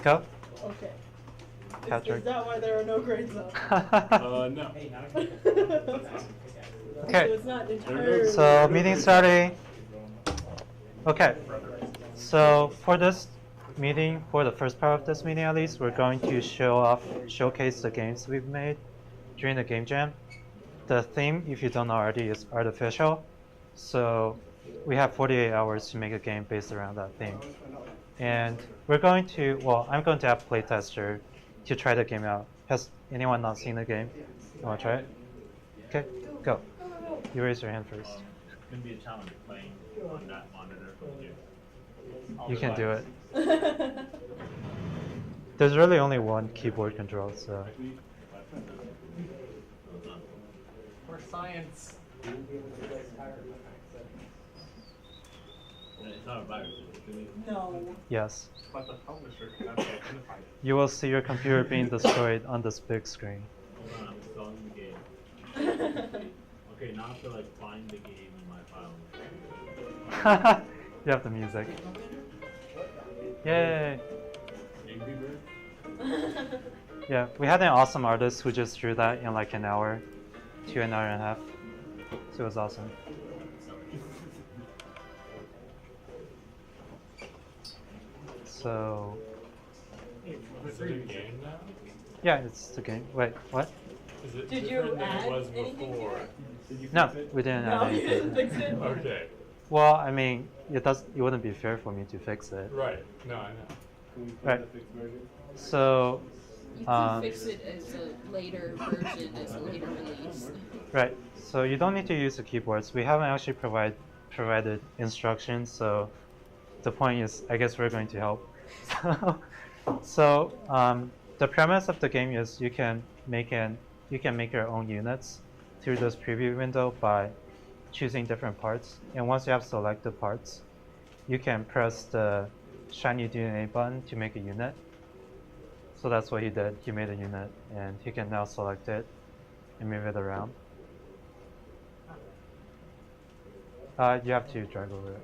Go. Okay. Patrick. Is that why there are no grades up? No. Okay. So it's not entirely. So meeting starting. Okay. So for this meeting, for the first part of this meeting at least, we're going to showcase the games we've made during the game jam. The theme, if you don't know already, is artificial. So we have 48 hours to make a game based around that theme. And we're going to, well, I'm going to have playtester to try the game out. Has anyone not seen the game? You want to try it? Okay, go. You raise your hand first. It's going to be a challenge playing on that monitor with you. You can do it. There's really only one keyboard control, so. For science. It's not a virus, is it? No. Yes. But the publisher can identify it. You will see your computer being destroyed on this big screen. Hold on, I'm installing the game. Okay, now I have to like find the game in my file. You have the music. Yay! Angry Bird? Yeah, we had an awesome artist who just drew that in like an hour to an hour and a half. So it was awesome. So, Is it a game now? yeah, it's the game. Wait, what? Is it Did different you than add it was anything to before? it? Did you No, fix it? we didn't No, add you didn't anything. fix it? Okay. Well, I mean, it wouldn't be fair for me to fix it. Right. No, I know. Can we Right. the fixed version? So, You can fix it as a later version, as a later release. right. So you don't need to use the keyboards. We haven't actually provided instructions, so the point is, I guess we're going to help. So the premise of the game is you can make your own units through this preview window by choosing different parts. And once you have selected parts, you can press the shiny DNA button to make a unit. So that's what he did. He made a unit, and he can now select it and move it around. You have to drag over it.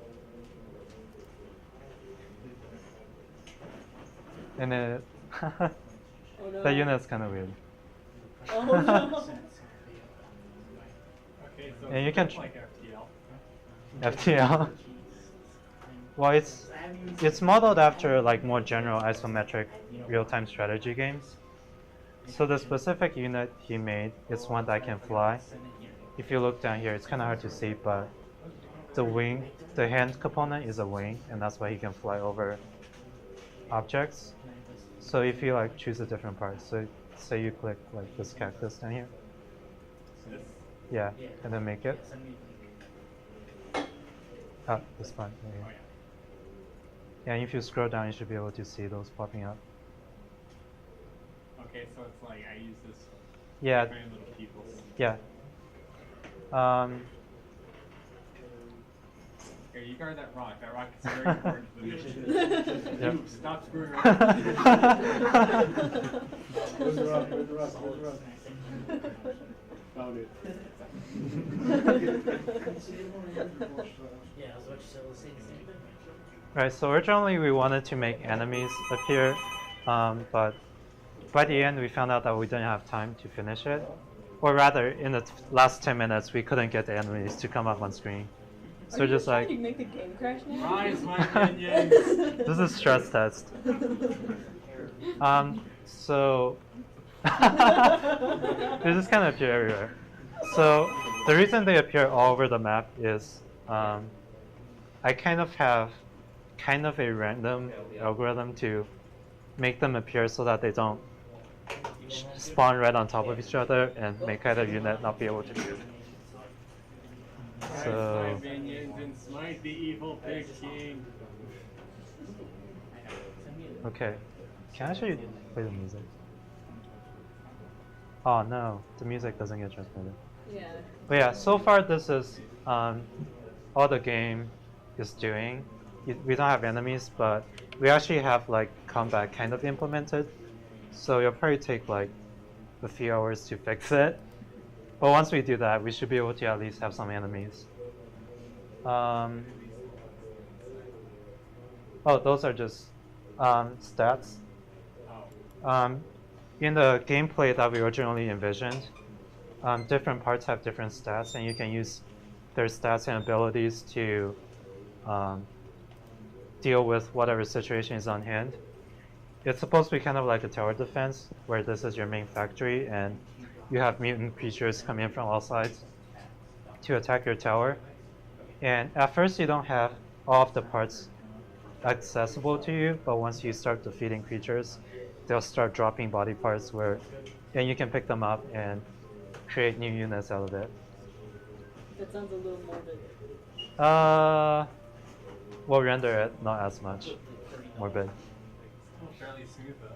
And then Oh, no. the unit's kind of weird. Oh no. Okay, so And you can like FTL. FTL. Well, it's modeled after like more general isometric real-time strategy games. So the specific unit he made is one that can fly. If you look down here, it's kind of hard to see, but the hand component is a wing, and that's why he can fly over objects. So if you like choose a different part, so say you click like this cactus down here, This? yeah, and then make it. Ah, this one. Right Oh, here. yeah. Yeah, if you scroll down, you should be able to see those popping up. Okay, so it's like I use this Yeah, different little people. yeah. Here, you guard that rock. That rock is very important to the mission. Yep. You stop screwing around. Where's the rock? Where's the rock? Where's the rock? Found it. Right, so originally we wanted to make enemies appear, but by the end we found out that we didn't have time to finish it. Or rather, in the last 10 minutes, we couldn't get the enemies to come up on screen. So Are you just trying like, to make the game crash now? Rise, my minions! this is stress test. So they just kind of appear everywhere. So the reason they appear all over the map is I kind of have a random algorithm to make them appear so that they don't spawn right on top of each other and make either unit not be able to move. Rise, So my minions, and smite the evil pig king. okay, can I actually play the music? Oh no, the music doesn't get transmitted. Yeah. But yeah, so far this is all the game is doing. We don't have enemies, but we actually have like combat kind of implemented. So it'll probably take like a few hours to fix it. But once we do that, we should be able to at least have some enemies. Oh, those are just stats. in the gameplay that we originally envisioned, different parts have different stats, and you can use their stats and abilities to deal with whatever situation is on hand. It's supposed to be kind of like a tower defense, where this is your main factory, and you have mutant creatures come in from all sides to attack your tower. And at first, you don't have all of the parts accessible to you, but once you start defeating creatures, they'll start dropping body parts and you can pick them up and create new units out of it. That sounds a little morbid. We'll render it not as much morbid. Fairly smooth though.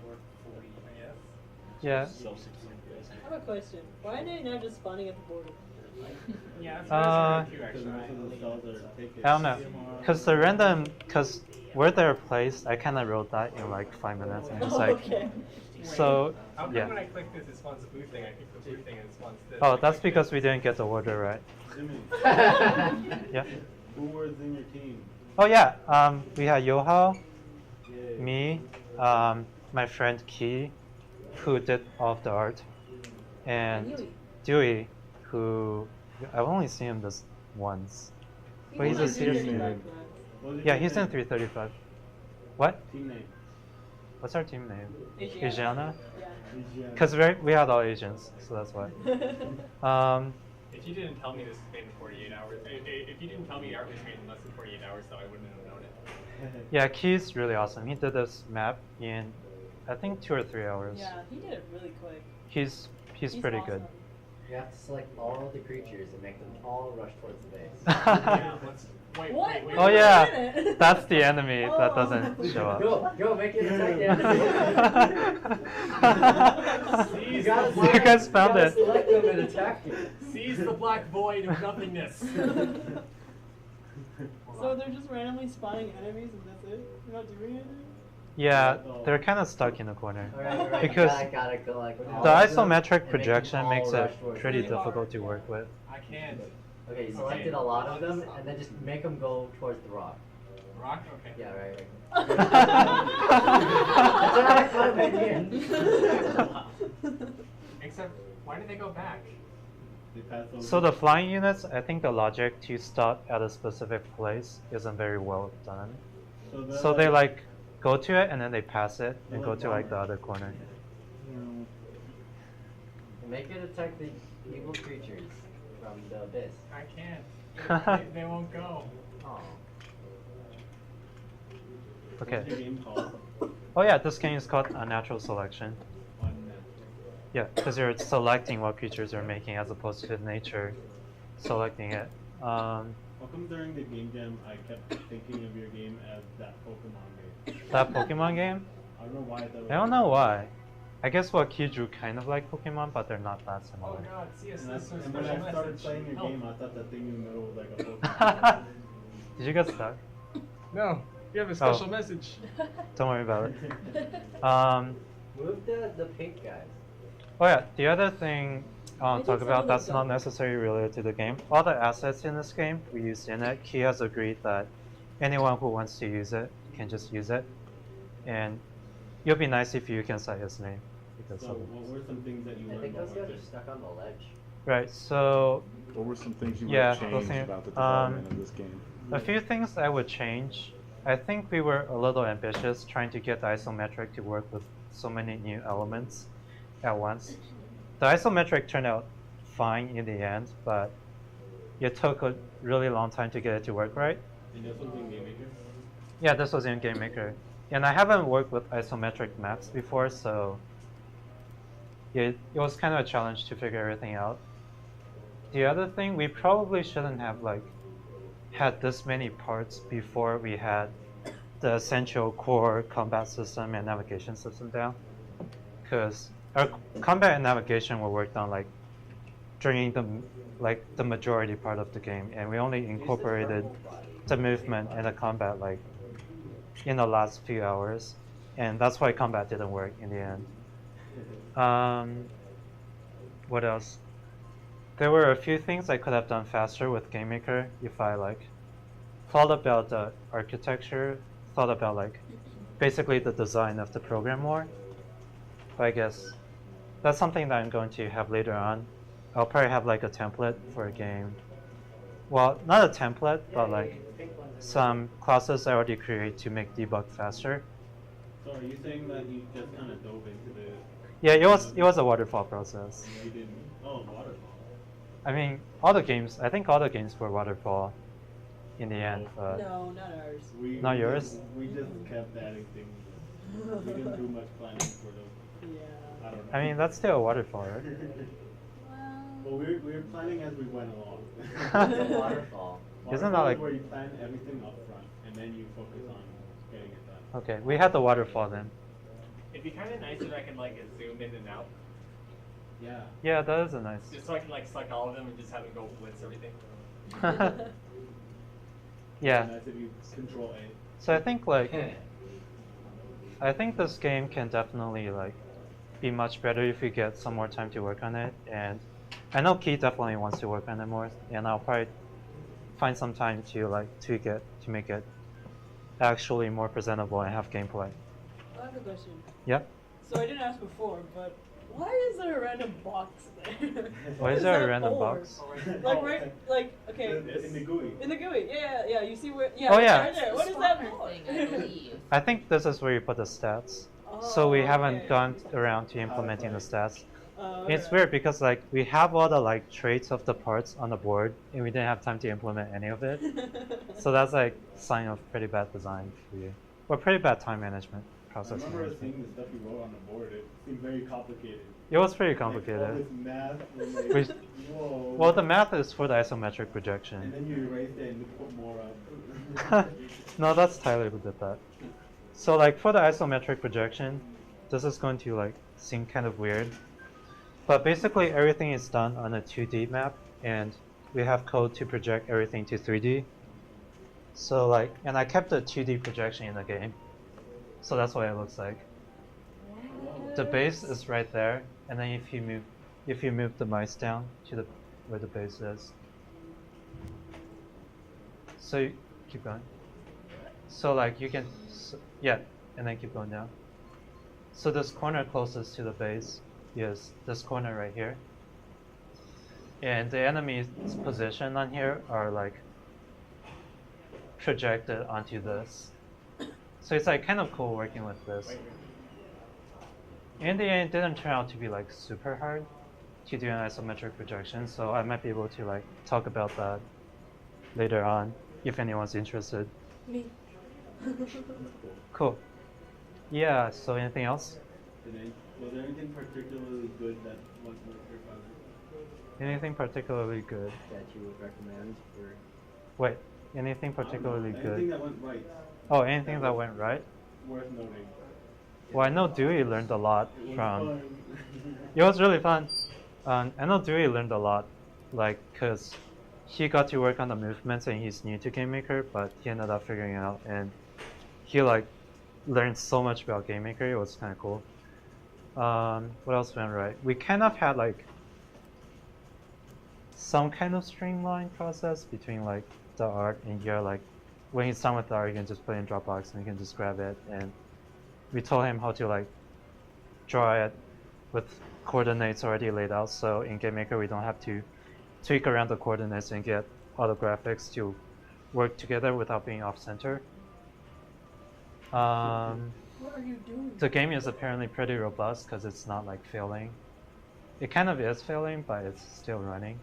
Yeah. I have a question. Why are they not just spawning at the border? Yeah, that's too, actually. I don't know, because where they're placed, I kind of wrote that in like 5 minutes, and it's like, Okay. so How come yeah. when I click this, it spawns the blue thing? I click the blue thing and it spawns this. Oh, that's because we didn't get the order right. Jimmy, Yeah. who was in your team? Oh yeah. We had Yohao, Yay. me, my friend Ki, who did all of the art, and Dewey, who I've only seen him this once. But he's a serious name. What was Yeah, your he's in name? 335. What? Team name. What's our team name? Asiana. Asiana? Yeah. Because we had all Asians, so that's why. If you didn't tell me this was made in 48 hours, if you didn't tell me art was made in less than 48 hours, though, I wouldn't have known it. Yeah, Ki's really awesome. He did this map in, I think, 2 or 3 hours. Yeah, he did it really quick. He's pretty awesome. good. You have to select all of the creatures and make them all rush towards the base. Yeah, let's wait. What? Wait, wait, Oh wait. yeah, Wait a minute. that's the enemy Oh. that doesn't show up. Go, make it attack the enemy. Seize gotta the You black- guys found gotta it. select them and attack you. Seize the black void of nothingness. So they're just randomly spawning enemies and that's it? They're not doing anything? Yeah, they're kind of stuck in the corner. Alright, Because gotta collect all The of them isometric and make them projection all makes rush it towards pretty the base. difficult to work with. I can't. Okay, you selected a lot of them and then just make them go towards the rock. Rock? Okay. Yeah, right. That's what I meant. Except, why did they go back? They passed over. So the flying units, I think the logic to stop at a specific place isn't very well done. they're So they like go to it and then they pass it and They're go like to like the bombers. other corner. Make it attack the evil creatures from the abyss. I can't. They won't go. Oh. Okay. What's your game called? Oh yeah, this game is called Unnatural Selection. Yeah, because you're selecting what creatures you're making as opposed to nature selecting it. How come during the game jam I kept thinking of your game as that Pokemon game? That Pokemon game? I don't know why that I don't know why. I guess what Ki drew kind of like Pokemon, but they're not that Oh similar. god, see us And, this was and when special I started message. playing your Help. game, I thought that thing in the middle was like a Pokemon. Did you get stuck? No, you have a special message. Don't worry about it. Move the pink guys. Oh yeah, the other thing I want to I talk think about some of that's the not dumb- necessarily related to the game. All the assets in this game we used in it, Ki has agreed that anyone who wants to use it can just use it. And it'll be nice if you can cite his name. Because So of what were some things that you I learned think those about guys are it? stuck on the ledge. Right, so What were some things you would Yeah, have those changed things- about the development of this game? a few things I would change. I think we were a little ambitious trying to get the isometric to work with so many new elements at once. The isometric turned out fine in the end, but it took a really long time to get it to work right. And this was in Game Maker? Yeah, this was in GameMaker. And I haven't worked with isometric maps before, so it was kind of a challenge to figure everything out. The other thing, we probably shouldn't have like had this many parts before we had the essential core combat system and navigation system down. Because our combat and navigation were worked on like during the majority part of the game, and we only incorporated the movement and the combat like in the last few hours, and that's why combat didn't work in the end. What else? There were a few things I could have done faster with GameMaker if I like thought about the architecture, thought about like basically the design of the program more. But I guess that's something that I'm going to have later on. I'll probably have like a template for a game. Well, not a template, but like some classes I already create to make debug faster. So are you saying that you just kind of dove into the... Yeah, it was a waterfall process. You didn't... Oh, waterfall. I mean, I think all the games were waterfall in the end, but No, not ours. Not yours? We just kept adding things. We didn't do much planning for them. Yeah. I don't know. I mean, that's still a waterfall, right? Well, we were planning as we went along. It's a waterfall. Isn't that like- where you plan everything up front and then you focus on getting it done? Okay, we had the waterfall then. It'd be kind of nice if I could like zoom in and out, Yeah. Yeah, that is a nice. just so I can like select all of them and just have them go blitz everything. Yeah. Nice if you control A. So I think like I think this game can definitely like be much better if we get some more time to work on it, and I know Keith definitely wants to work on it more, and I'll probably find some time to like tweak it to make it actually more presentable and have gameplay. I have a question. Yep. So I didn't ask before, but why is there a random box there? Why is there a random box? Like right, like okay. In the GUI. In the GUI, yeah. You see where? Yeah. Oh, it's yeah. Right there. What is The that spawner for? thing, I believe. I think this is where you put the stats. So we Oh, haven't okay. gone around to implementing the stats. It's Okay. weird because like we have all the like traits of the parts on the board and we didn't have time to implement any of it. So that's like sign of pretty bad design for you. Or pretty bad time management, I process remember management. seeing the stuff you wrote on the board. It seemed very complicated. It was pretty Like, all complicated. this math and like, Which- whoa. Well, the math is for the isometric And projection. then you erased it and you put more up. No, that's Tyler who did that. So like for the isometric projection, this is going to like seem kind of weird. But basically everything is done on a 2D map and we have code to project everything to 3D. So like, and I kept the 2D projection in the game. So that's what it looks like. The base is right there, and then if you move the mice down to the where the base is. So you keep going. So like you can, yeah, and then keep going down. So this corner closest to the base is this corner right here. And the enemy's position on here are like projected onto this. So it's like kind of cool working with this. In the end, it didn't turn out to be like super hard to do an isometric projection, so I might be able to like talk about that later on if anyone's interested. Me. Cool. Yeah, so anything else? Was there anything particularly good that went with your project? Anything particularly good? That you would recommend for Wait, anything particularly Anything good? that went right, Oh, anything that went right? worth noting. Well, I know Dewey learned a lot It was from. fun. It was really fun. I know Dewey learned a lot, like, cause he got to work on the movements and he's new to GameMaker, but he ended up figuring it out and he like learned so much about GameMaker. It was kind of cool. What else went right? We kind of had like some kind of streamlined process between like the art and here. Like when he's done with the art, you can just put it in Dropbox and you can just grab it. And we told him how to like draw it with coordinates already laid out. So in GameMaker, we don't have to tweak around the coordinates and get all the graphics to work together without being off center. What are you doing? The game is apparently pretty robust because it's not like failing. It kind of is failing, but it's still running.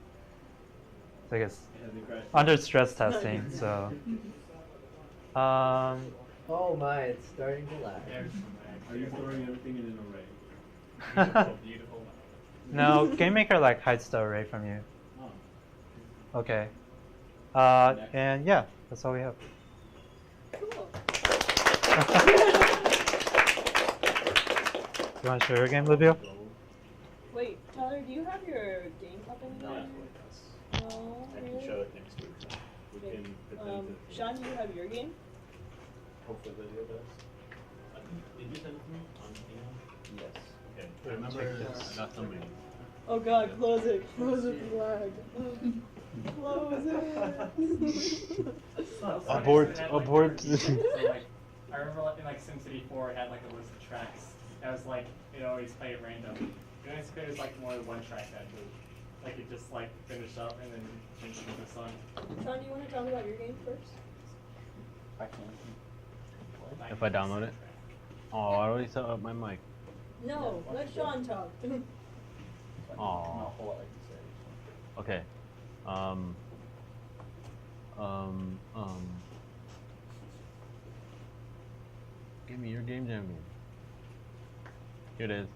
So I guess It hasn't crashed. under stress testing. So, Oh my, it's starting to lag. There's some Are you storing everything in an array? beautiful, beautiful. no, GameMaker like hides the array from you. Oh. Okay. And yeah, that's all we have. Cool. You want to show your game, Livio? Wait, Tyler, do you have your game up No, anymore? No. I can really? show it next week. We Okay. can present it. Sean, do you have your game? Hopefully video does. Did you send it to me on email? Yes. Okay. I remember I got somebody. Oh god, close it. Close it, lag. Close it. Abort, abort. So like, I remember like, in like SimCity 4, it had like a list of tracks I was like, it always played at random. And I it was like more one track actually. Like it just like finished up and then changed to the sun. Sean, do you want to talk about your game first? I can. If I download it? Oh, I already set up my mic. No, let Sean talk. Oh. Not a whole lot I can say. Okay. Give me your game jam game. Here it is.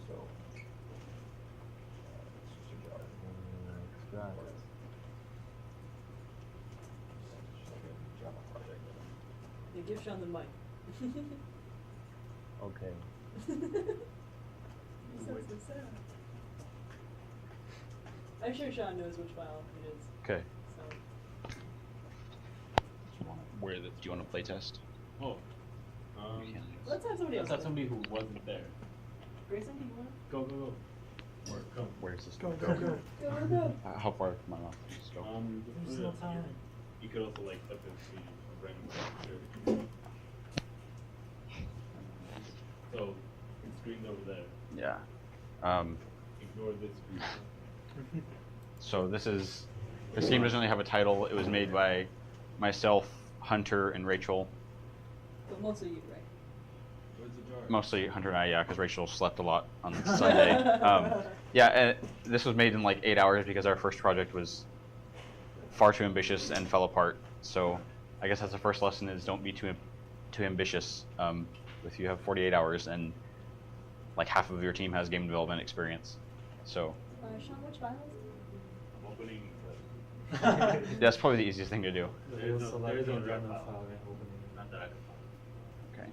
So, Extract. Java project. Yeah, give Sean the mic. Okay. He sounds so sad. I'm sure Sean knows which file it is. Okay. So. Do you want to play test? Oh. Let's have somebody else. Let's have play. somebody who wasn't there. Grayson, do you want? Go, go, go. Or come. Where's this? Go, go. How far can my mouse just go? There's no time. You could also like click and see a random picture. So, the screen's over there. Yeah. Ignore this screen. So this game doesn't really have a title. It was made by myself, Hunter, and Rachel. But mostly you, right? Where's the jar? Mostly Hunter and I, yeah, because Rachel slept a lot on Sunday. Yeah, and this was made in like 8 hours because our first project was far too ambitious and fell apart. So I guess that's the first lesson: is don't be too ambitious. If you have 48 hours and like half of your team has game development experience, so Sean, which file is I'm opening that's probably the easiest thing to do. There's no Select the jar random file. file and open it. Not that I can find. Okay.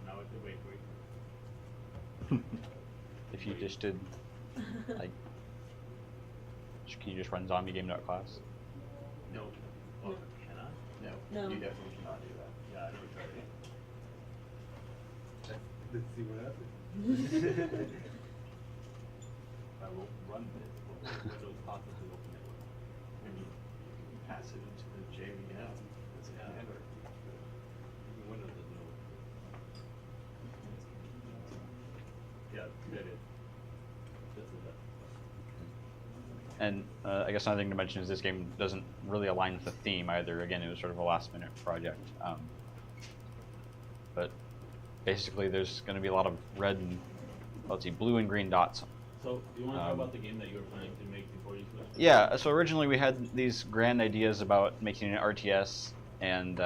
Now I have to wait for you. If you just did like, can you just run zombiegame.class? No. Oh, can I? No. You definitely cannot do that. Yeah, I never tried it. Let's see what happens. I will run this. What those possibly open it with? When you pass it into the JVM, it's a header. Even Windows doesn't know. Yeah, that is. This is it. And I guess another thing to mention is this game doesn't really align with the theme either. Again, it was sort of a last-minute project. But basically, there's going to be a lot of red and, let's see, blue and green dots. So, do you want to talk about the game that you were planning to make before you switched? Yeah, so originally we had these grand ideas about making an RTS and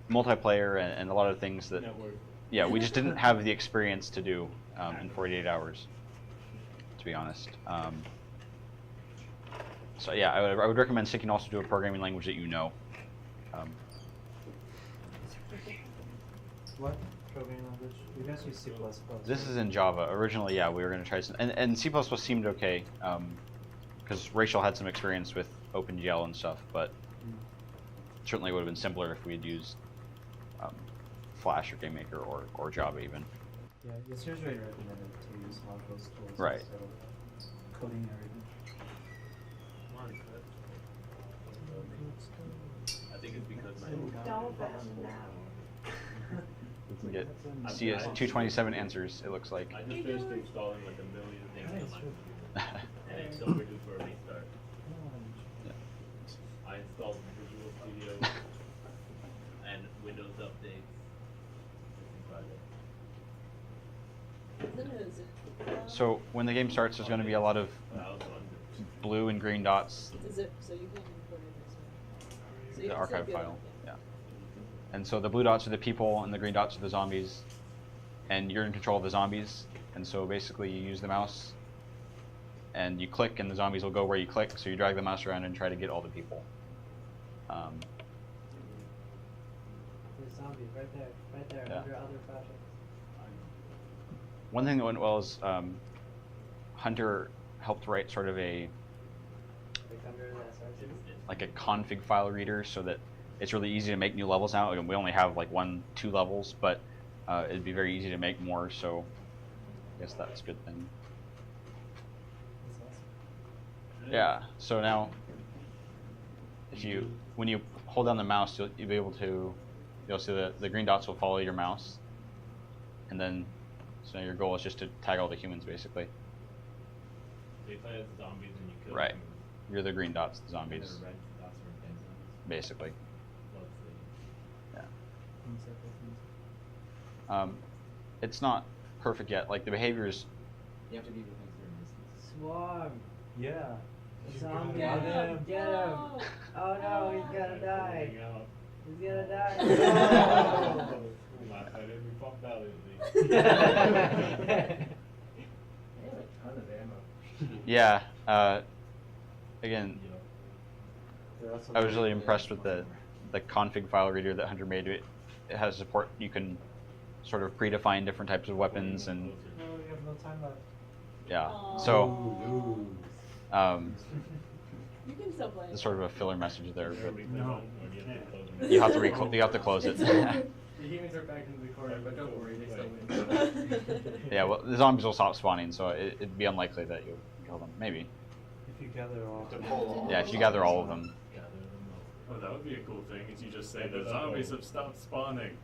multiplayer and a lot of things that, Network. yeah, we just didn't have the experience to do in 48 hours, to be honest. So yeah, I would recommend sticking also to a programming language that you know. What programming language? You guys use C++. This is in Java. Originally, yeah, we were going to try some, and C++ seemed okay, because Rachel had some experience with OpenGL and stuff, but certainly would have been simpler if we had used Flash or GameMaker or Java even. Yeah, it's usually recommended to use all those tools. Right. So coding everything. I think it's because my We can get CS 227 answers, it looks like. I just finished installing like a million things on my computer, and it's still waiting for a restart. I installed Visual Studio and Windows updates. So when the game starts, there's going to be a lot of But I was under. blue and green dots, It's a zip, so you can put it this way. So you the can still archive feel file. it. Yeah. And so the blue dots are the people, and the green dots are the zombies, and you're in control of the zombies. And so basically, you use the mouse, and you click, and the zombies will go where you click. So you drag the mouse around and try to get all the people. There's zombies right there, Yeah. under other projects. One thing that went well is Hunter helped write sort of Like under the SRC. like a config file reader, so that it's really easy to make new levels now. We only have like 1-2 levels, but it'd be very easy to make more. So I guess that's a good thing. That's awesome. Yeah. So now, when you hold down the mouse, you'll be able to you'll see the green dots will follow your mouse, and then so your goal is just to tag all the humans basically. So you play as the zombies and you kill Right. humans. You're the green dots, the And zombies, the red dots are dead zombies. basically. What's the... Yeah. It's not perfect yet. Like the behaviors. You have to be within certain distance. Swarm. Yeah. Zombie. Get Get him. him. Get him. No. Oh no, he's gonna die. Hang out. He's gonna die. Last night we fought valiantly. They have a ton of ammo. Yeah. Again, I was really impressed with the config file reader that Hunter made. It has support. You can sort of predefine different types of weapons and No, we have no time left. yeah. Aw. So You can still play. there's sort of a filler message there, but No. you have to close it. The humans are back in the corner, but don't worry, they still win. Yeah. Well, the zombies will stop spawning, so it'd be unlikely that you'll kill them. Maybe. If you gather all. Yeah. If you gather all of them. Oh, that would be a cool thing. Is you just say the zombies have stopped spawning.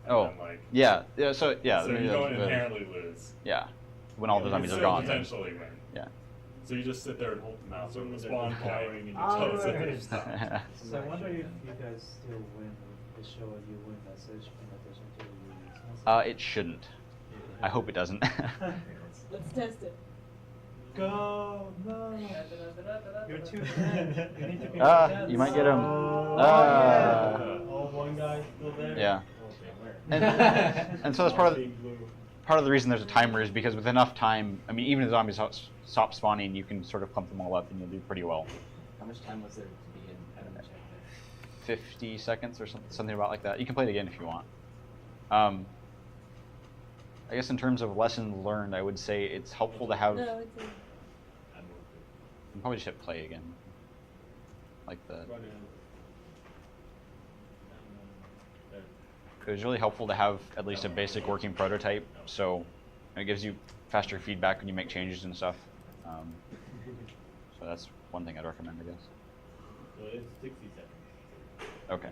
And Oh. then, like, Yeah. Yeah. So yeah. so you don't inherently lose. Yeah. When all the You zombies can are still gone. potentially win. Yeah. So you just sit there and hold the mouse over the spawn point, and you Oh, tell us if right. they've stopped. So I wonder if you guys still win if they show a you win message in addition to the lose message. It shouldn't. I hope it doesn't. Let's test it. Go! No! You're too dead. You need to be dead. You might get him. Oh, one guy still there? Yeah. And so that's part of the reason there's a timer is because with enough time, I mean, even if zombies stop spawning, you can sort of clump them all up and you'll do pretty well. How much time was there to be in Adam check there? 50 seconds or something about like that. You can play it again if you want. I guess in terms of lessons learned, I would say it's helpful to have. No, it's You can probably just hit play again. Like the. It was really helpful to have at least a basic working prototype, so it gives you faster feedback when you make changes and stuff. So that's one thing I'd recommend, I guess. So it's 60 seconds. Okay.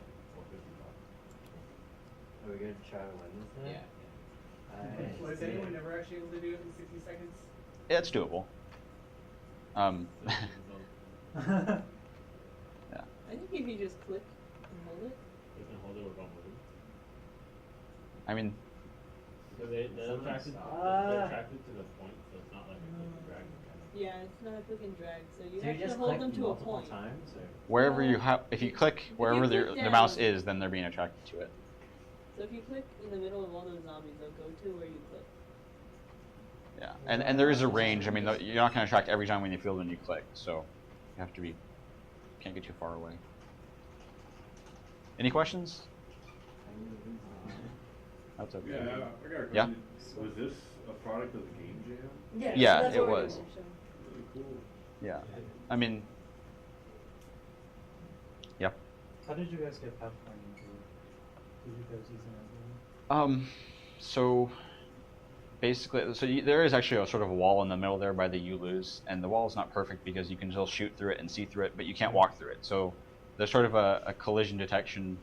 Are we gonna try to win this thing? Yeah. Was anyone ever actually able to do it in 60 seconds? Yeah, it's doable. Yeah. I think if you just click and hold it. You can hold it or don't move. I mean, Because they're attracted to the point, so it's not like a click and drag kind of. Yeah, it's not a click and drag, so you So have you to just hold click them to a multiple point. times, or? wherever you have, if you click wherever click the mouse down- is, then they're being attracted to it. So if you click in the middle of all those zombies, they'll go to where you click. Yeah, and there is a range. I mean, you're not going to attract every time when you feel when you click, so you have to be, can't get too far away. Any questions? That's okay. Yeah, I got a Yeah? question. Was this a product of the Game Jam? Yeah, that's it what we're was. gonna show. Really cool. Yeah, I mean, yeah. How did you guys get pathfinding? Did you guys use an So basically, there is actually a sort of a wall in the middle there by the you lose, and the wall is not perfect because you can still shoot through it and see through it, but you can't walk through it. So there's sort of a collision detection.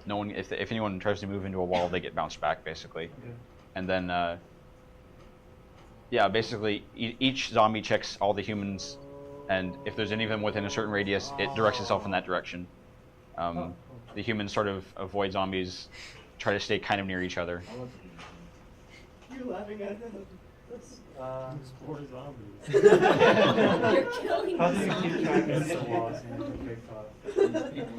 No one, if anyone tries to move into a wall, they get bounced back basically, Okay. and then yeah, basically each zombie checks all the humans, and if there's any of them within a certain radius, it directs itself in that direction. The humans sort of avoid zombies, try to stay kind of near each other. You're laughing at them. Poor zombies. You're killing How the do you zombies. keep track of the walls in the big file?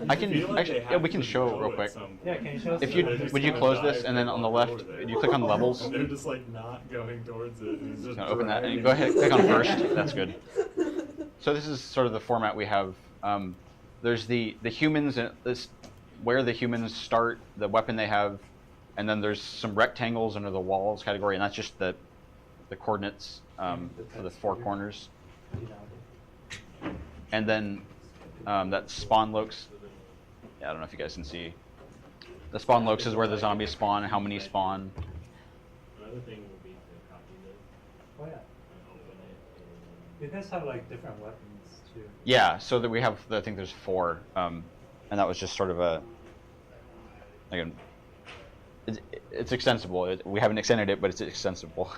I can actually, yeah, we can show real quick. Yeah, can you show us? If you would you close this and then on the left, would you click on levels? And they're just like not going towards it. And it's just Now open that and dragging go ahead, it. click on first. That's good. So this is sort of the format we have. There's the humans, this where the humans start, the weapon they have, and then there's some rectangles under the walls category, and that's just the coordinates for the four corners. And then that spawn locus. Yeah, I don't know if you guys can see. The spawn locus is where the zombies spawn and how many spawn. Another thing would be to copy this Oh yeah. and open it. You guys have like different weapons too. Yeah, so that we have, I think there's 4, and that was just sort of a again, it's extensible. We haven't extended it, but it's extensible.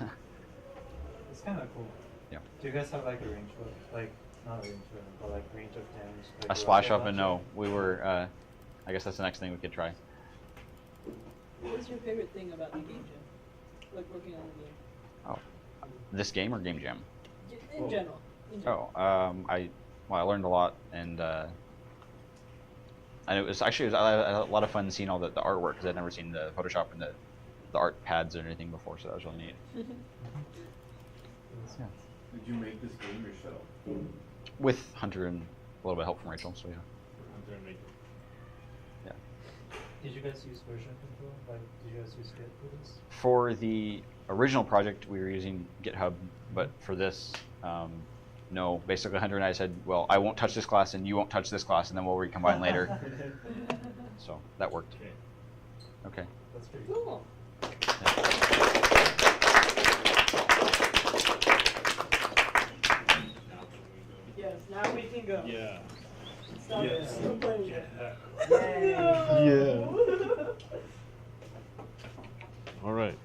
It's kind of cool. Yeah. Do you guys have like a range of like not range of, but like range of damage? Like A splash up and no, we were. I guess that's the next thing we could try. What was your favorite thing about the game jam? Like working on the game? Oh, this game or Game Jam? In general. In Oh, general. I learned a lot, and it was actually I had a lot of fun seeing all the artwork because I'd never seen the Photoshop and the art pads or anything before, so that was really neat. Yeah. Did you make this game yourself? With Hunter and a little bit of help from Rachel, so yeah. Hunter and Rachel. Yeah. Did you guys use version control? Like, did you guys use Git for this? For the original project, we were using GitHub, but for this, no. Basically, Hunter and I said, well, I won't touch this class, and you won't touch this class, and then we'll recombine later. So that worked. Okay. That's pretty Cool. Yes, now we can go. Yeah. Stop Yes. Stop playing it. Yeah. All right.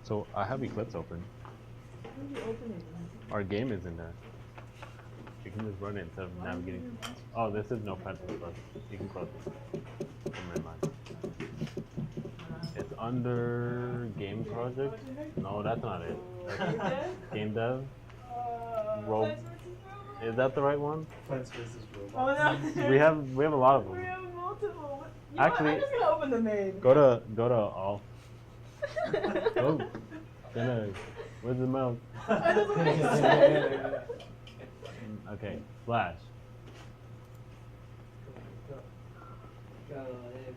So I have Eclipse open. How do you open it? Our game is in there. You can just run it instead of navigating. Oh, this is no pencil. You can close it. Never mind. It's under game project. No, that's not it. That's GameDev. Is that the right one? Plants vs. Robots. Oh no. We have a lot of We them. have multiple. You Actually- know what? I'm just gonna open the main. Go to all. Oh, where's the mouse? That doesn't make sense. Okay, Flash. Go, there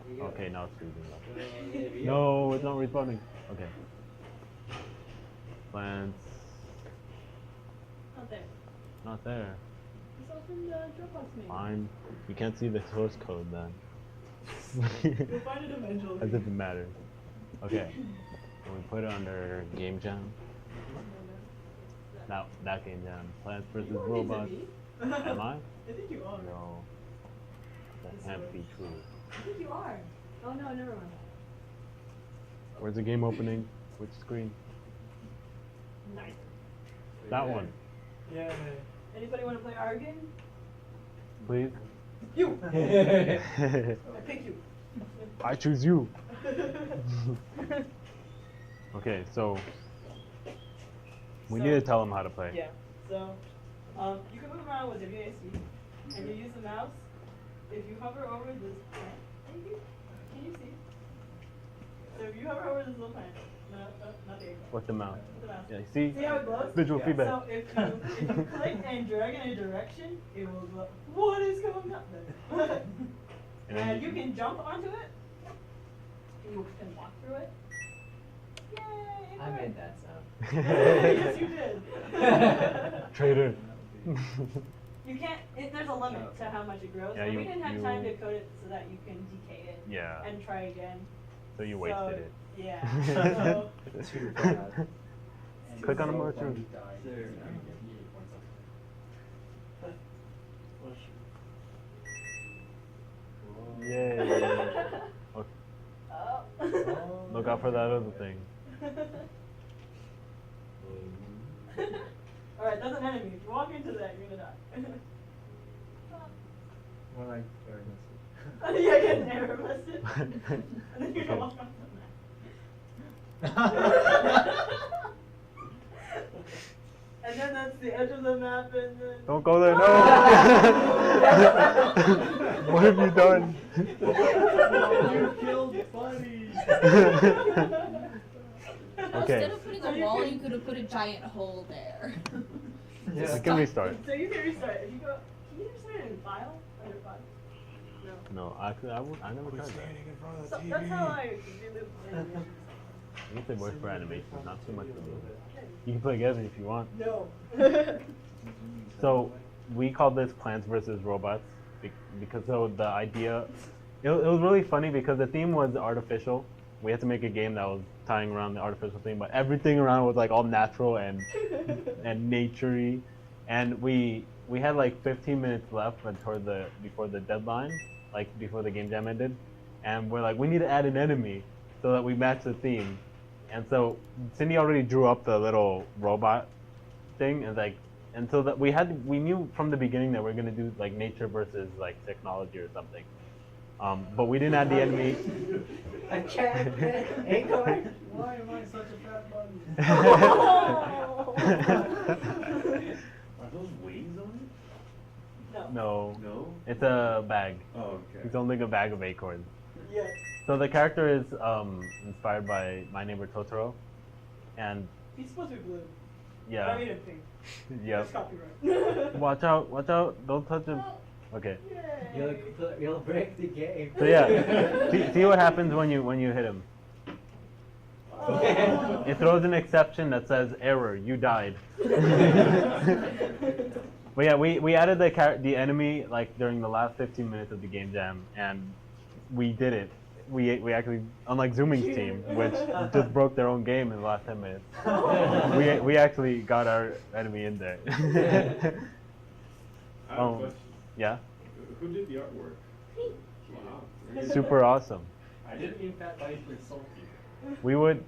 we go. Okay, now it's freezing up. Go, there we go. No, it's not responding. Okay. Plants. Not there. Not there. Just open the Dropbox main. Fine. You can't see the source code then. You'll find it eventually. As if it matters. Okay. And we put it under Game Jam. Now that Game Jam. Plants vs. You want me to Robots. be? Am I? I think you are. No. That can't be true. I think you are. Oh no, never mind. Where's the game opening? Which screen? Nice. That one. Yeah. Anybody want to play our game? Please. You. I pick you. I choose you. Okay, so we need to tell them how to play. Yeah. So, you can move around with WASD, and you use the mouse. If you hover over this plant, maybe? Can you see? So if you hover over this little plant, not the icon. With the mouse. The mouse. Yeah, see? See how it glows? Visual feedback. So if you click and drag in a direction, it will glow. What is going on there? And then And you can jump onto it. You can walk through it. Yay! I made that sound. Yes, you did. Traitor. You can't. There's a limit to how much it grows. Yeah, and we you- didn't have you- time to code it so that you can decay it. Yeah. And try again. So you wasted it. Yeah. So, Too bad. Click on the motor. Yay. Okay. oh. Look out for that other thing. All right, that's an enemy. If you walk into that, you're gonna die. More like error Yeah, get an error message. And then you're gonna walk onto the map. And then that's the edge of the map, and then. Don't go there, no! What have you done? You killed Buddy. Okay. Instead of putting a wall, you could have put a giant hole there. Yeah. We can restart. So you can restart. If you go, can you restart it in file? Under file? No. No, actually, I never tried that. So that's how I do the animation. You can say voice for animation, not too much for me. You can play together if you want. No. So we called this Plants vs. Robots because so the idea, it was really funny because the theme was artificial. We had to make a game that was tying around the artificial theme, but everything around was like all natural and naturey. And we had like 15 minutes left before the deadline, like before the game jam ended. and we're like, we need to add an enemy so that we match the theme. And so Cindy already drew up the little robot thing, and so that we knew from the beginning that we're gonna do like nature versus like technology or something. But we didn't add the enemy. A cat, acorn. Why am I such a fat bunny? Are those wings on it? No. No, No. it's a bag. Oh, okay. It's only a bag of acorns. Yes. So the character is inspired by My Neighbor Totoro, and He's supposed to be blue. I yeah, made him pink. yep. That's copyright. Watch out! Don't touch him. Okay. You'll break the game. So yeah, see what happens when you hit him. Oh. It throws an exception that says error. You died. But yeah, we added the enemy like during the last 15 minutes of the game jam, and we did it. We actually, unlike Zooming's team, which just broke their own game in the last 10 minutes, we actually got our enemy in there. I have a question. Yeah, Who did the artwork? Wow. super awesome. I didn't mean fat bunny to insult you.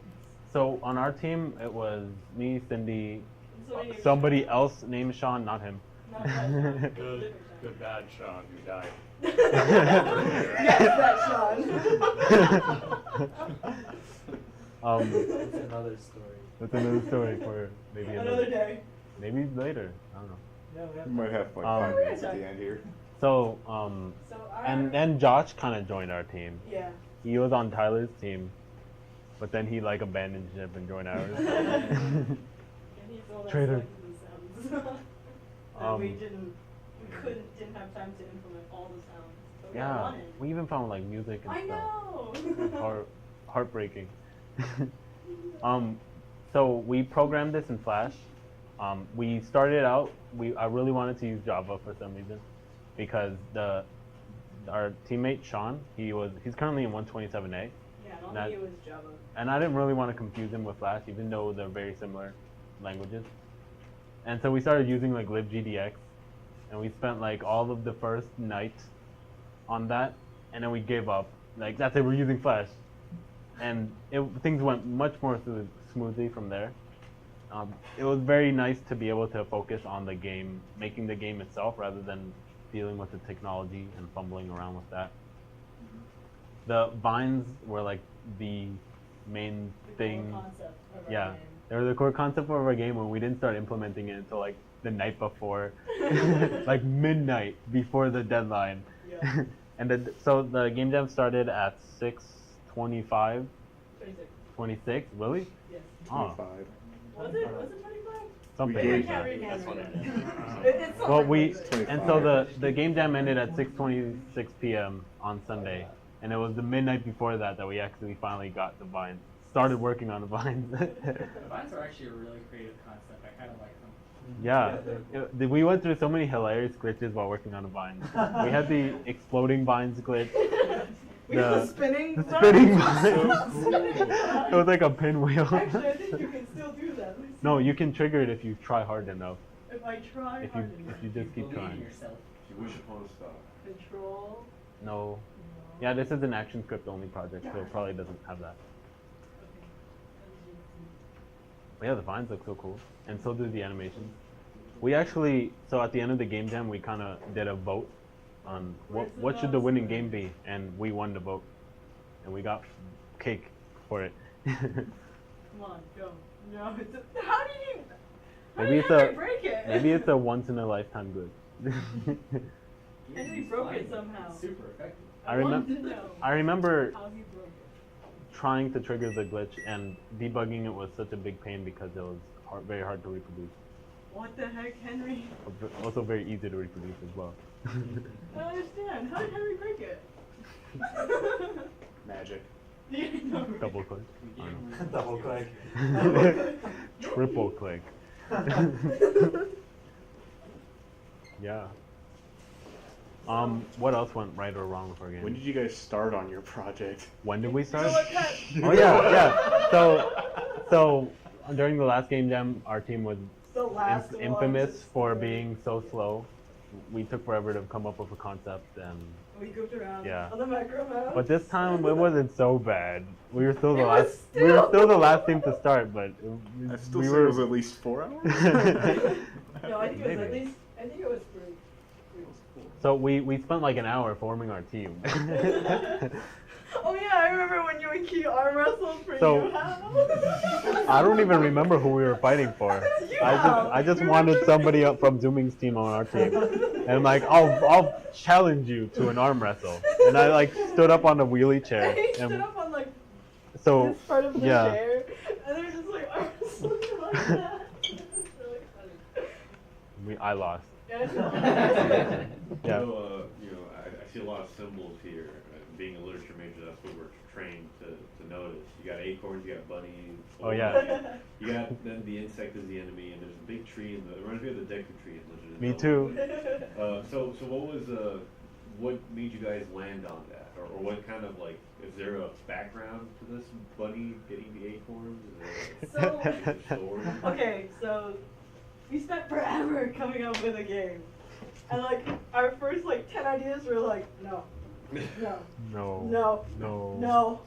So on our team, it was me, Cindy, Somebody named somebody else named Sean, not him. Not that Sean. Good bad Sean who died. Yes, that Sean. It's another story. That's another story for maybe Another day. maybe later. I don't know. No, we have We might have like Um, 5 minutes at the end here. So So our, and Josh kind of joined our team. yeah. He was on Tyler's team, but then he like abandoned ship and joined ours. And he's the one that Traitor. selected the sounds. And we Um, didn't have time to implement all the sounds. So we Yeah, wanted. we even found like music and I stuff. know. Heartbreaking. So we programmed this in Flash. We started out. I really wanted to use Java for some reason, because our teammate Sean, he's currently in 127A, Yeah, and That- all he was Java. and I didn't really want to confuse him with Flash, even though they're very similar languages. And so we started using like libgdx, and we spent like all of the first night on that, and then we gave up. Like that's it, we're using Flash, and things went much more smoothly from there. It was very nice to be able to focus on the game, making the game itself, rather than dealing with the technology and fumbling around with that. The vines were like the main thing. Core concept of our Yeah, game. they were the core concept of our game, when we didn't start implementing it until like the night before, like midnight before the deadline. Yeah. And so the game jam started at 6:25, 26. 26. Really? Yes. Oh, 25. Was it 25? something. We I gave can't that. read That's what handwritten. it It's Well, something we like that. and so the game jam ended at 6:26 p.m. on Sunday, and it was the midnight before that we actually finally got the vines. Started working on the vines. The vines are actually a really creative concept. I kind of like them. Yeah, we went through so many hilarious glitches while working on the vines. We had the exploding vines glitch, We got the spinning. the spinning vines. vines. It was like a pinwheel. Actually, I think you can still do that. Let me see. No, you can trigger it if you try hard enough. If I try If hard you enough. just keep Believe in trying. yourself. If you wish upon a star. Control. No. Yeah, this is an action script only project, so it probably doesn't have that. But yeah, the vines look so cool, and so do the animations. We actually, so at the end of the game jam, we kind of did a vote on what should the winning game be, and we won the vote, and we got cake for it. Come on, go. No, it's a, how did you? How Maybe did it's Henry a break it? maybe it's a once in a lifetime good. Henry broke it somehow. Super effective. I want to remember. know I remember how he broke it. trying to trigger the glitch, and debugging it was such a big pain because it was very hard to reproduce. What the heck, Henry? Also very easy to reproduce as well. I don't understand. How did Henry break it? Magic. Double click. Double click. Triple click. Yeah. What else went right or wrong with our game? When did you guys start on your project? When did we You start? know what, Pat? Oh yeah. So during the last game jam, our team was The last one. infamous for being so slow. We took forever to come up with a concept, and We goofed around Yeah. on the macro mouse. But this time it wasn't so bad. We were still the It was we were still- still the last team to start, but I still we say were it was at least 4 hours. No, I think it was at Maybe. least. I think it was 3. So we spent like an hour forming our team. Oh yeah, I remember when you and Key arm wrestled for So- you. How? I don't even remember who we were fighting for. I just wanted somebody up from Zooming's team on our team, and I'm like, I'll challenge you to an arm wrestle. And I like stood up on the wheelie chair. He stood And up on like so this part of the yeah, chair, and they're just like arm wrestling like that. It's really funny. I lost. Yeah, I know. Yeah. I see a lot of symbols here. Being a literature major, that's what we're trained to notice. You got acorns, you got bunnies. Oh, yeah. You got then the insect is the enemy, and there's a big tree in the. It reminds me of the Deku tree in Legend of Me Zelda. too. So what made you guys land on that, or what kind of like? Is there a background to this bunny getting the acorns? Is there a story? Okay, so we spent forever coming up with a game, and like our first like 10 ideas were like no, no, No. no, No. no,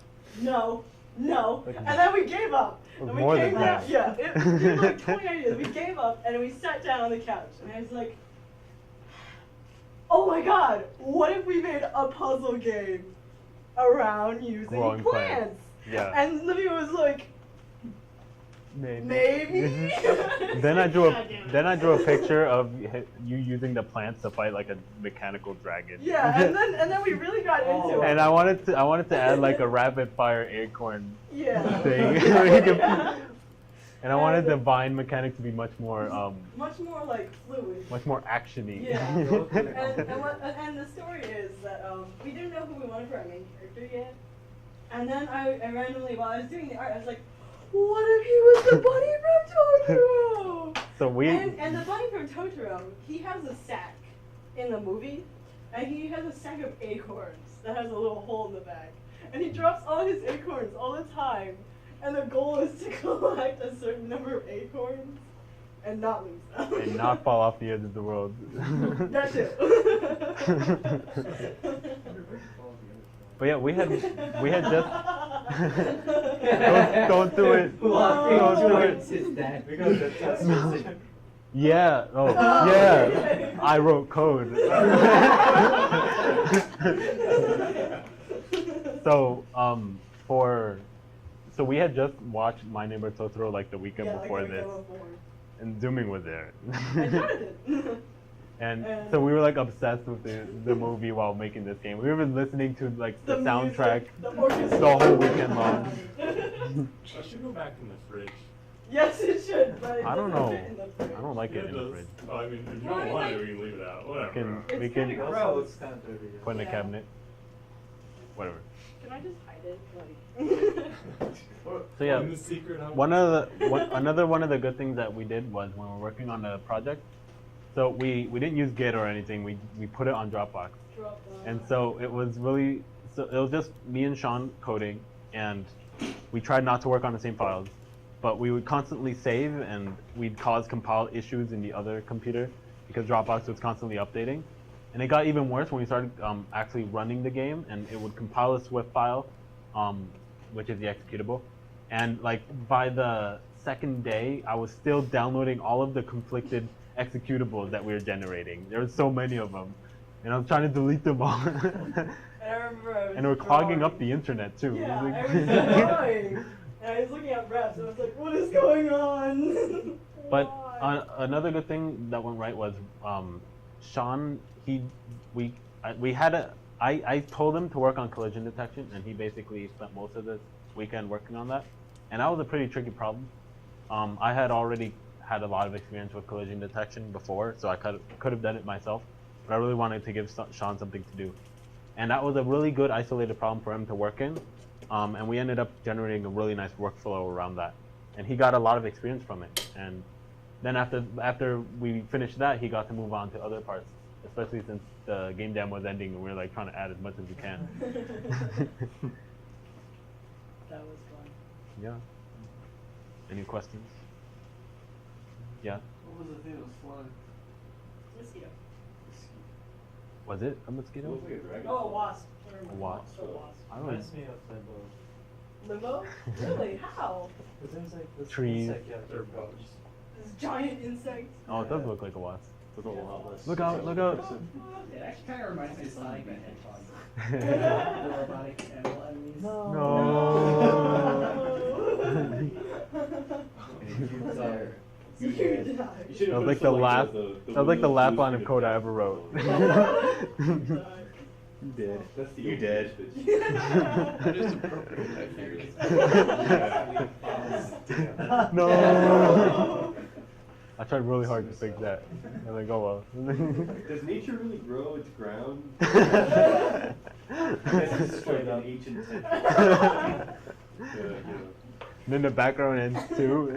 no, no, Like, and then we gave up. And we more gave than up. that. Yeah, it was like 20 ideas. We gave up, and we sat down on the couch, and I was like, oh my god, what if we made a puzzle game around using Growing plants. Yeah. And Livia was like, maybe. Then I drew a picture of you using the plants to fight like a mechanical dragon. Yeah, and then we really got into it. And I wanted to add like a rapid fire acorn Yeah. thing. Yeah. And I wanted the vine mechanic to be much more much more like fluid. much more actiony. Yeah. and the story is that we didn't know who we wanted for our main character yet. And then I randomly, while I was doing the art, I was like, what if he was the bunny from Totoro? So we And the bunny from Totoro, he has a sack in the movie, and he has a sack of acorns that has a little hole in the back. And he drops all his acorns all the time, and the goal is to collect a certain number of acorns and not lose them. and not fall off the edge of the world. That too. But yeah, we had just don't do it. Don't do it. Because the test Yeah. Oh, yeah. I wrote code. So so we had just watched My Neighbor Totoro like the weekend before this, and Zooming was there. And so we were like obsessed with the movie while making this game. We were listening to like the soundtrack music, the whole weekend long. I should go back in the fridge. Yes, it should, but it I don't doesn't know. fit in the fridge. I don't like it in the does. fridge. Oh, I mean, if you don't want it, we can leave it out. Whatever. We It's can kinda gross. Kind of dirty. put in a Yeah. cabinet. Whatever. Can I just hide it? Like. So yeah, In the secret house. another one of the good things that we did was when we were working on the project. So we didn't use Git or anything. We put it on Dropbox, and so it was just me and Sean coding, and we tried not to work on the same files, but we would constantly save, and we'd cause compile issues in the other computer because Dropbox was constantly updating. And it got even worse when we started actually running the game, and it would compile a Swift file, which is the executable. And like by the second day, I was still downloading all of the conflicted executables that we were generating. There were so many of them, and I was trying to delete them all. And I remember I was And they were clogging up drawing. the internet too. Yeah, It was I like- was drawing. And I was looking at reps, and I was like, what is going on? But Why? another good thing that went right was Sean. I told him to work on collision detection, and he basically spent most of this weekend working on that. And that was a pretty tricky problem. I had already had a lot of experience with collision detection before, so I could have done it myself. But I really wanted to give Sean something to do. And that was a really good isolated problem for him to work in. And we ended up generating a really nice workflow around that. And he got a lot of experience from it. And then after we finished that, he got to move on to other parts, especially since the game jam was ending and we were like trying to add as much as we can. That was fun. Yeah. Any questions? Yeah. What was the thing that was flying? Mosquito. Was it a mosquito? Looks like a dragon. Oh, a wasp. A wasp. A wasp. I don't Reminds me of Limbo. Limbo? Really? How? But there's like this Trees. insect you have to approach. This giant insect. Oh, it does look like a wasp. With a lot less. Look out! Look out! It actually kind of reminds me of Sonic the Hedgehog. No. The robotic animal enemies. You should That have was like put the some, laugh. the That was like the Windows laugh solution line of to code I that. ever wrote. You did. That's the You old did. bitch. That is appropriate, I think. No. I tried really hard to fix that. I'm like, oh well. Does nature really grow its ground? I guess it's straight Straight up up. ancient text. Then the background ends too.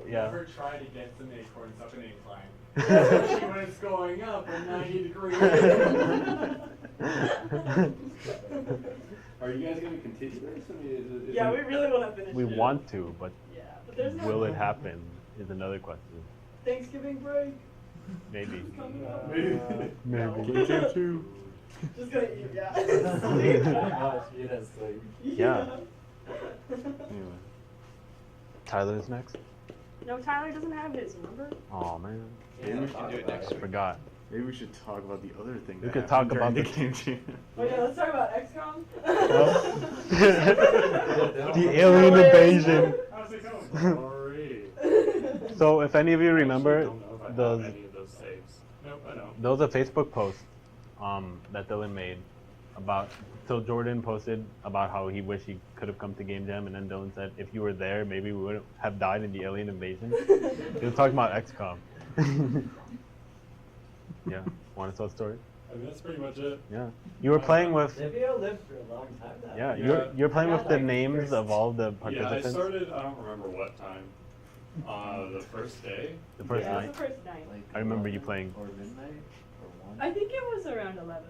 Yeah. Never try to get some acorns up an incline. Especially when it's going up at 90 degrees. Are you guys going to continue this? I mean, is Yeah, we really want to finish We it. want to, but Yeah, but there's no will it happen is another question. Thanksgiving break. Maybe. Coming up. Maybe. Game Jam 2. Just gonna eat, yeah. Eat and sleep. Yeah. Anyway. Tyler's next. No, Tyler doesn't have his, remember? Oh man. Maybe we should do it next. I forgot. Maybe we should talk about the other thing. We that could talk happened about during the- the Game Jam. Oh yeah, let's talk about XCOM. The alien invasion. How's it going? Sorry. So if any of you remember, I don't know if I have those any of those saves. Nope, I don't. there was a Facebook post that Dylan made about. So Jordan posted about how he wished he could have come to Game Jam, and then Dylan said, "If you were there, maybe we wouldn't have died in the alien invasion." He was talking about XCOM. Yeah. Want to tell a story? I mean, that's pretty much it. Yeah. You were playing with. Livio lived for a long time now. Yeah. Yeah. You're playing with the Like names first- of all the Yeah, I participants. started, I don't remember what time. The first day. The first Yeah, night. it's the first night. Like I remember you 11 playing. Or midnight or 1. I think it was around 11.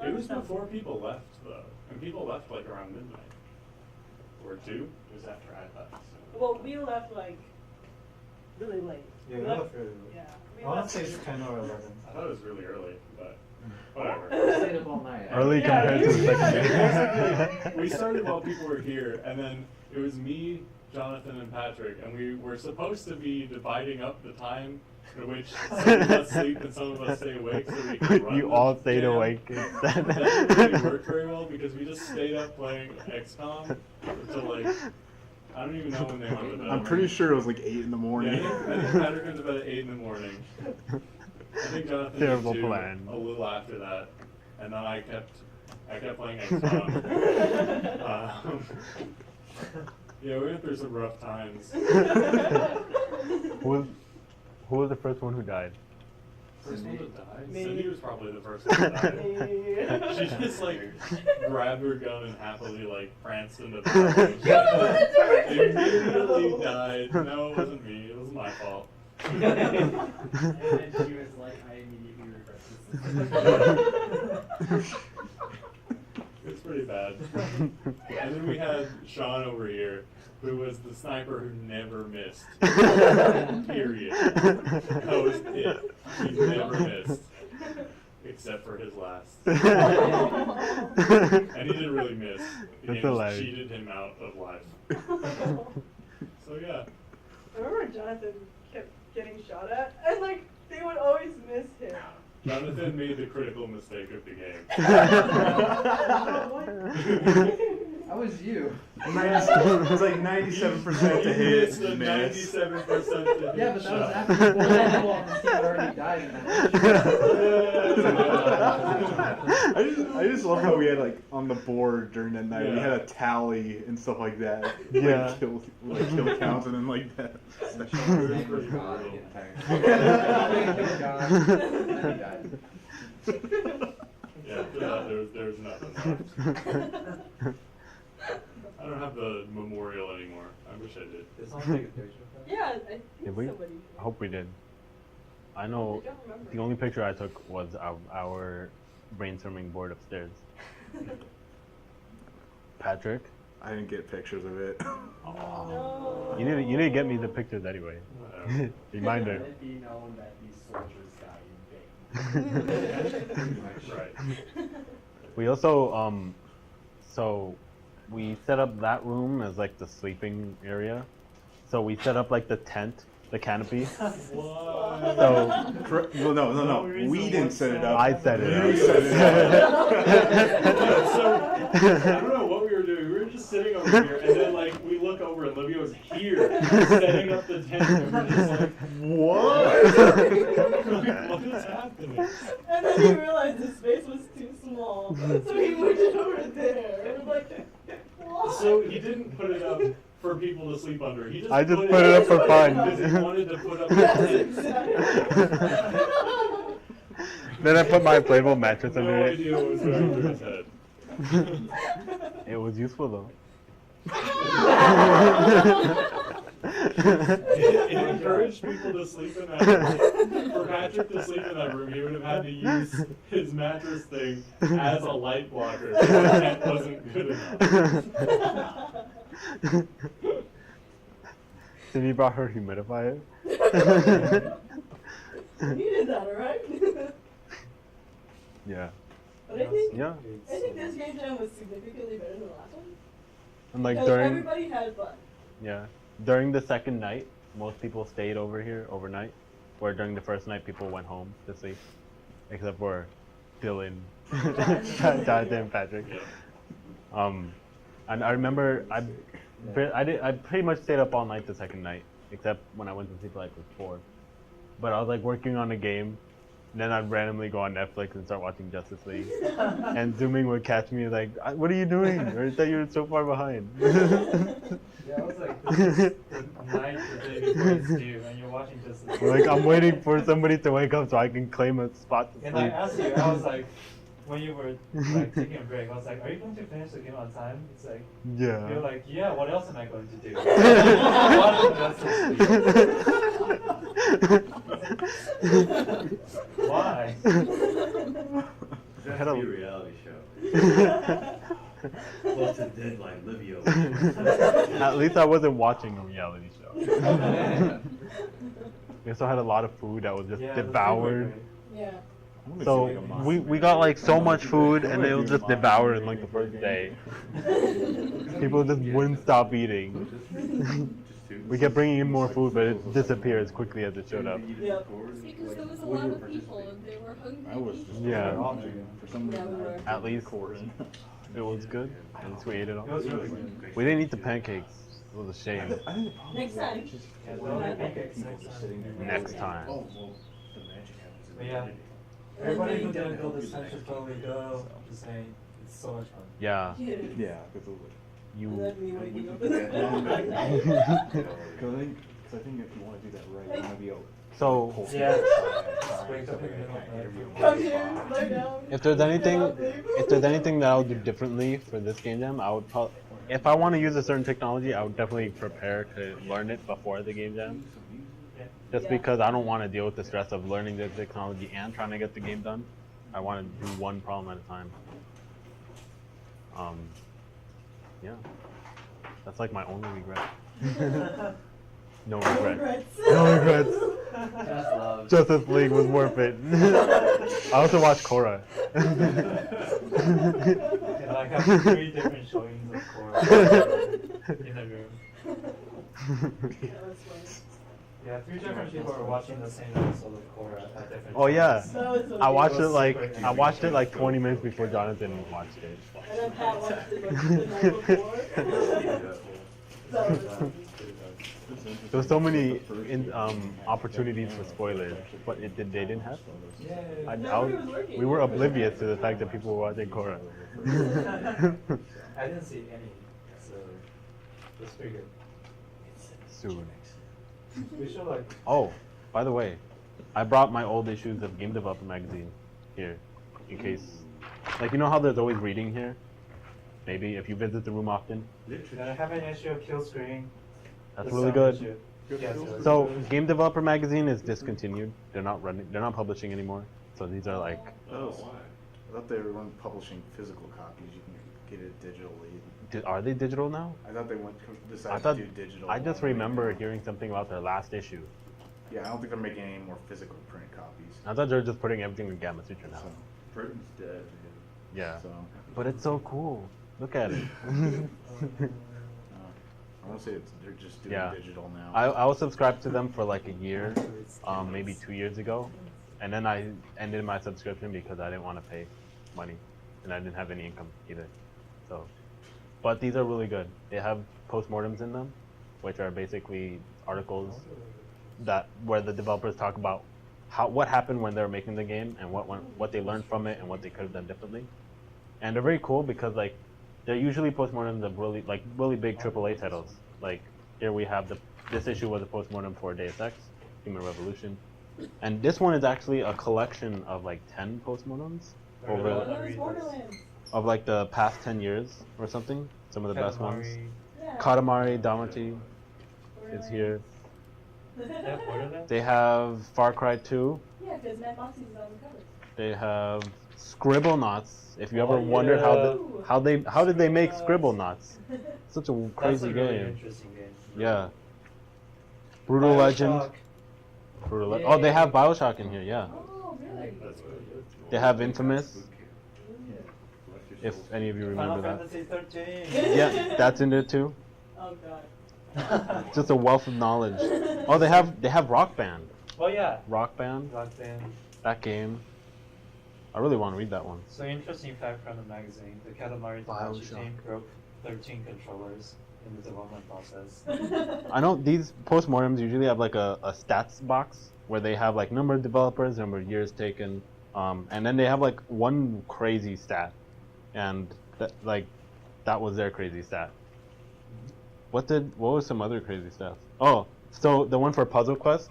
It was 11 before people left, though. And people left like around midnight. Or 2. It was after I left. So. Well, we left like really late. Yeah, We we left really late. Yeah. we I want left- to say it's 10 or 11. I thought it was really early, but whatever. Stayed up all night. Early Yeah, compared to the you- second yeah. day. We started while people were here, and then it was me, Jonathan, and Patrick, and we were supposed to be dividing up the time in which some of us sleep and some of us stay awake so we can run You the all stayed jam. awake instead. That didn't really work very well because we just stayed up playing XCOM until like, I don't even know when they went to bed. I'm pretty sure it was like 8 in the morning. Yeah, I think Patrick went to bed at 8 in the morning. I think Jonathan Terrible did too, plan. a little after that, and then I kept playing XCOM. Yeah, we went through some rough times. Who was the first one who died? First one to die? Me. Cindy was probably the first one to die. Me. She just like grabbed her gun and happily like pranced into the immediately died. No, it wasn't me. It was my fault. And she was like, I immediately regret this. It's pretty bad. And then we had Sean over here, who was the sniper who never missed. Period. That was it. He never missed. Except for his last. And he didn't really miss. The That's game hilarious. cheated him out of life. So yeah. I remember Jonathan kept getting shot at, and like they would always miss him. Jonathan made the critical mistake of the game. That was you. It was like 97% to He hit. missed a Miss. 97% to hit Yeah, but that was shot. after the people on the team had already died in that I just love how we had like on the board during that night we Yeah. had a tally and stuff like that. Yeah. Like kill counts and then like that. name was God the entire time. Yeah, after that, there was nothing left. I don't have the memorial anymore. I wish I did. Did someone take a picture of that? Yeah, I think Did we? somebody. I hope we did. I know I don't remember. the only picture I took was our brainstorming board upstairs. Patrick, I didn't get pictures of it. No. you need to get me the pictures anyway. Whatever. Reminder. Let it be known that these soldiers die in vain. Right. We also so we set up that room as like the sleeping area. So we set up like the tent, the canopy. What? So Well, no. We didn't set it up. I set it You up. set it up. So, I don't know what we were doing. We were just sitting over here, and then like we look over, and Livia was here setting up the tent, and we're just like, What? what is happening? And then he realized his space was too small, so he moved it over there. It was like, why? So he didn't put it up for people to sleep under. He just I just put put it up for fun. because he wanted to put up the Yes, tent. exactly. Then I put my inflatable mattress No under it. idea what was going through his head. It was useful though. It encouraged people to sleep in that room. For Patrick to sleep in that room, he would have had to use his mattress thing as a light blocker. So the tent wasn't good enough. Cindy brought her humidifier. He did that, alright? Yeah. But I think Yeah. this game jam was significantly better than the last one. And like Because during everybody had fun. yeah. During the second night, most people stayed over here overnight. Where during the first night people went home to sleep. Except for Dylan, Jonathan, and Patrick. And I remember I pretty much stayed up all night the second night, except when I went to sleep like it was 4. But I was like working on a game, then I'd randomly go on Netflix and start watching Justice League. And Zooming would catch me like, what are you doing? I thought you were so far behind. Yeah, I was like, this is the night the day before it's due, and you're watching Justice League. Like I'm waiting for somebody to wake up so I can claim a spot to And I sleep. asked you, I was like, when you were like taking a break, I was like, are you going to finish the game on time? It's like, Yeah. you're like, yeah, what else am I going to do? Watching Justice League. Why? That had has a- to be a reality show. Close to deadline, Livio. At least I wasn't watching a reality show. We also had a lot of food that was just Yeah, the food was devoured. great. Yeah. So we got like so much food and it was just devoured in like the first day. People just wouldn't stop eating. We kept bringing in more food, but it disappeared as quickly as it showed up. Yep. Because there was a lot of people and they were hungry. I was just Yeah. for some Yeah, we reason. were. At least it was good. At least we ate it all. It was really good. We didn't eat the pancakes. It was a shame. I think the problem Next is time. it's just Yeah, one well, of the pancakes people next time. sitting there. Next time. Oh, well, the magic happens in But the yeah. beginning. Everybody who didn't go this time should totally go. Just saying, it's so much fun. Yeah. Yeah, because You. And then me waking up Yeah. in the I think if you want to do that right, you want to be able. So Yeah. Wake up in the middle of the night. Come here, lay down. if there's anything that I would do differently for this game jam, I would probably, if I want to use a certain technology, I would definitely prepare to learn it before the game jam. Just Yeah. because I don't want to deal with the stress of learning the technology and trying to get the game done. I want to do one problem at a time. Yeah. That's like my only regret. No regrets. No regrets. Just love. Justice League was worth it. I also watched Korra. And I have 3 different showings of Korra in the room. That was funny. Yeah, 3 different people are watching the same episode of Korra at different Oh yeah. times. That was so I watched cute. it like 20 minutes before Jonathan watched it. And then Pat watched it like the night before. That was funny. There were so many opportunities for spoilers, but they didn't happen. We were oblivious to the fact that people were watching Korra. I didn't see any, so just figured. Soon. We should like. Oh, by the way, I brought my old issues of Game Developer magazine here, in case, like you know how there's always reading here. Maybe if you visit the room often. Did I have an issue of Kill Screen? That's The really sound good. issue. Yes, it So was. Game Developer magazine is discontinued. They're not publishing anymore. So these are like, Oh, why? I thought they were publishing physical copies. You can get it digitally. are they digital now? I thought they decided I thought to do digital. I just remember hearing something about their last issue. Yeah, I don't think they're making any more physical print copies. I thought they were just putting everything in Gamma Sutra now. So, Printing's dead, Yeah. so But it's so cool. Look at it. I want to say they're just doing Yeah. digital now. I was subscribed to them for like a year, maybe 2 years ago, and then I ended my subscription because I didn't want to pay money, and I didn't have any income either. So, but these are really good. They have postmortems in them, which are basically articles where the developers talk about what happened when they were making the game and what they learned from it and what they could have done differently. And they're very cool because like they're usually postmortems of really big AAA titles. Like here we have this issue was a postmortem for Deus Ex, Human Revolution, and this one is actually a collection of like 10 postmortems of like the past 10 years or something. Some of the best ones. Katamari Damacy is here. They have Far Cry 2. Yeah, because Matt Moxie's is on the cover. They have Scribblenauts. If you ever wondered how did they make Scribblenauts? Such a crazy That's a really game. interesting game. Yeah. Brutal Legend. Oh, they have BioShock in here. Yeah. Oh, really? They have Infamous. If any of you remember Final that. Fantasy 13. Yeah, that's in there too. Oh god. Just a wealth of knowledge. Oh, they have Rock Band. Oh yeah. Rock Band. Rock Band. That game. I really want to read that one. So interesting fact from the magazine: the Katamari Damacy BioShock. team broke 13 controllers in the development process. I know these postmortems usually have like a stats box where they have like number of developers, number of years taken, and then they have like one crazy stat, and that was their crazy stat. What was some other crazy stats? Oh, so the one for Puzzle Quest,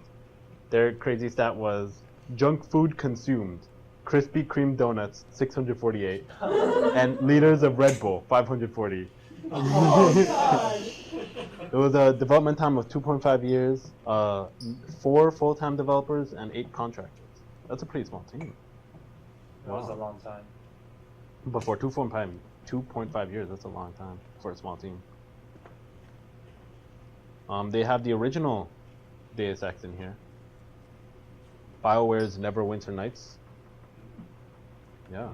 their crazy stat was junk food consumed, Krispy Kreme donuts 648, and liters of Red Bull 540. Oh god. It was a development time of 2.5 years, 4 full-time developers, and 8 contractors. That's a pretty small team. That was a long time. But for 2.5 years, that's a long time for a small team. They have the original Deus Ex in here. BioWare's Neverwinter Nights. Yeah.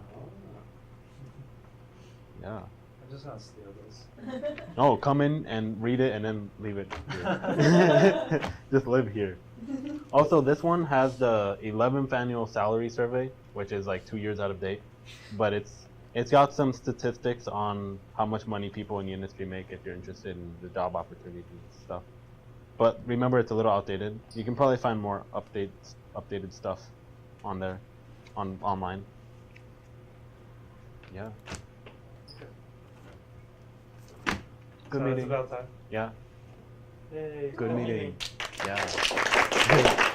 Yeah. I'm just gonna steal this. No, come in and read it and then leave it here. Just live here. Also, this one has the 11th annual salary survey, which is like 2 years out of date, but it's got some statistics on how much money people in the industry make if you're interested in the job opportunities and stuff. But remember, it's a little outdated. You can probably find more updated stuff on there, online. Yeah. Good So meeting. It's about time. Yeah. Yay. Good meeting. Yeah.